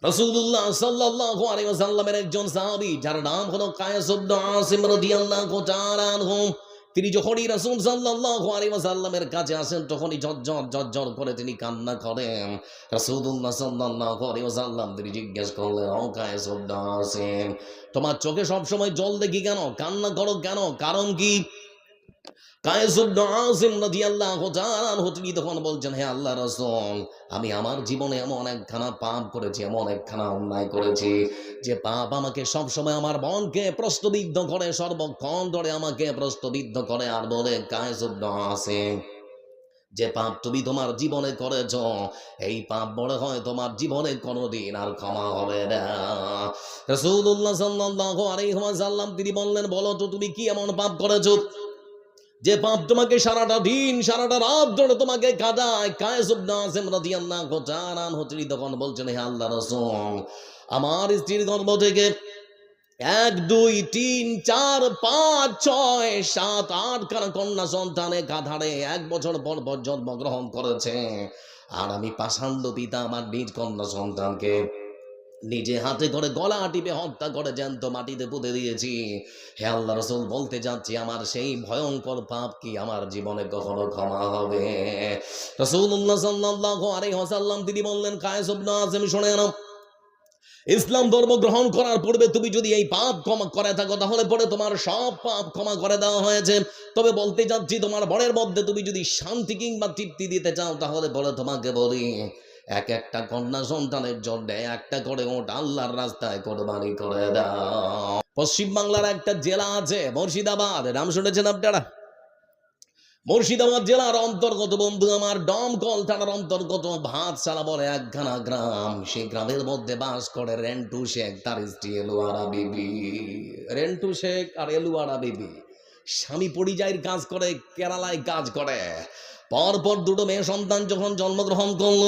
রাসূলুল্লাহ সাল্লাল্লাহু আলাইহি ওয়াসাল্লামের একজন সাহাবী যার নাম হলো কায়েস ইবনে আসিম রাদিয়াল্লাহু তাআলা আনহু, তিনি যখনই রাসূল সাল্লাল্লাহু আলাইহি ওয়াসাল্লামের কাছে আসেন তখনই ঝরঝর করে তিনি কান্না করেন। রাসূলুল্লাহ সাল্লাল্লাহু আলাইহি ওয়াসাল্লাম তিনি জিজ্ঞেস করলেন, ও কায়েস ইবনে আসিম, তোমার চোখে সবসময় জল দেখি কেন, কান্না করো কেন, কারণ কি? কায়েস ইবনে আসিম রাদিয়াল্লাহু তাআলা আনহু তিনি তখন বলছেন, হে আল্লাহর রাসূল, আমি আমার জীবনে এমন একখানা পাপ করেছি, এমন একখানা অন্যায় করেছি, যে পাপ আমাকে সবসময় আমার মনকে প্রশ্নবিদ্ধ করে, সর্বক্ষণ ধরে আমাকে প্রশ্নবিদ্ধ করে আর বলে, কায়েস ইবনে আসিম, যে পাপ তুমি তোমার জীবনে করেছ, এই পাপ বড় হয় তোমার জীবনে কোনোদিন আর ক্ষমা হবে না। রাসূলুল্লাহ সাল্লাল্লাহু আলাইহি ওয়াসাল্লাম তিনি বললেন, বলো তো তুমি কি এমন পাপ করেছো যে পাপ তোমাকে সারাটা দিন সারাটা রাত ধরে তোমাকে কাঁদায়? কায়েস ইবনে আসিম রাদিয়াল্লাহু তাআলা আনহু তিনি তখন বলছেন, হে আল্লাহর রাসূল, আমার স্ত্রীর গর্ভ থেকে ১ ২ ৩ ৪ ৫ ৬ ৭ ৮ খানা কন্যা সন্তানে গাধারে ১ বছর পর পর জন্মগ্রহণ করেছে, আর আমি পাষাণ্ড পিতা আমার নিজ কন্যা সন্তানকে নিজে হাতে করে গলা টিপে হত্যা করে জ্যান্ত মাটিতে পুঁতে দিয়েছি। হে আল্লাহ রাসূল, বলতে যাচ্ছি আমার সেই ভয়ঙ্কর পাপ কি আমার জীবনে কখনো ক্ষমা হবে? রাসূলুল্লাহ সাল্লাল্লাহু আলাইহি ওয়াসাল্লাম তিনি বললেন, কায়েস ইবনে আসিম শুনে নাও, ইসলাম ধর্ম গ্রহণ করার পূর্বে তুমি যদি এই পাপ ক্ষমা করে থাকো তাহলে পরে তোমার সব পাপ ক্ষমা করে দেওয়া হয়েছে। তবে বলতে যাচ্ছি, তোমার মনের মধ্যে তুমি যদি শান্তি কিংবা তৃপ্তি দিতে চাও তাহলে পরে তোমাকে বলি, এক একটা কন্যা সন্তানের জন্য একটা করে ওট আল্লাহর রাস্তায় কোরবানি করে দাও। পশ্চিম বাংলার একটা জেলা আছে মুর্শিদাবাদ, নাম শুনেছেন আপনারা? মুর্শিদাবাদ জেলার অন্তর্গত বন্ধু আমার দমকল থানার অন্তর্গত ভাতশালা বলে একখানা গ্রাম, সেই গ্রামের মধ্যে বাস করে রেন্টু শেখ, তার স্ত্রী এলুয়ারা বিবি। রেন্টু শেখ আর এলুয়ারা বিবি স্বামী পরিযায়ীর কাজ করে, কেরালায় কাজ করে। পরপর দুটো মেয়ে সন্তান যখন জন্মগ্রহণ করল,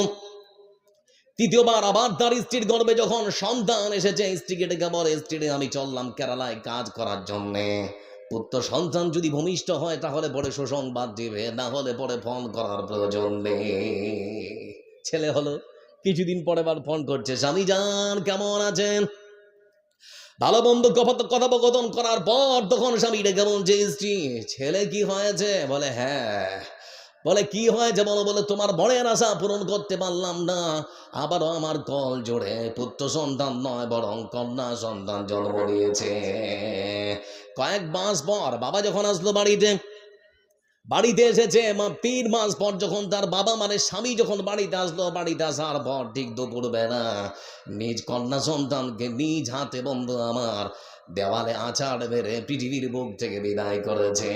তৃতীয়বার আবার তার স্ত্রীর গর্ভে যখন সন্তান এসেছে, স্ত্রীকে ডেকে বলে, স্ত্রী আমি চললাম কেরালায় কাজ করার জন্যে, পুত্র সন্তান যদি ভূমিষ্ঠ হয় তাহলে পরে সুসংবাদ দিবে, না হলে পরে ফোন করার প্রয়োজন নেই। ছেলে হলো, কিছুদিন পরে আবার ফোন করছে, স্বামী জান কেমন আছেন? ভালো বন্ধু কথোপকথন করার পর তখন স্বামী ডেকে বলছে, স্ত্রী ছেলে কি হয়েছে? বলে হ্যাঁ। বলে কি হয়েছে বলো? বলে তোমার বড়ের আশা পূরণ করতে পারলাম না, আবারও আমার কল জোড়ে পুত্র সন্তান নয় বরং কন্যা সন্তান জন্ম দিয়েছে। কয়েক মাস পর বাবা যখন আসলো বাড়িতে এসেছে ৩ মাস পর যখন তার বাবা মানে স্বামী যখন বাড়িতে আসলো, বাড়িতে আসার পর ঠিক দুপুর বেলা নিজ কন্যা সন্তানকে নিজ হাতে বন্ধু আমার দেওয়ালে আছাড় বেড়ে পৃথিবীর বুক থেকে বিদায় করেছে।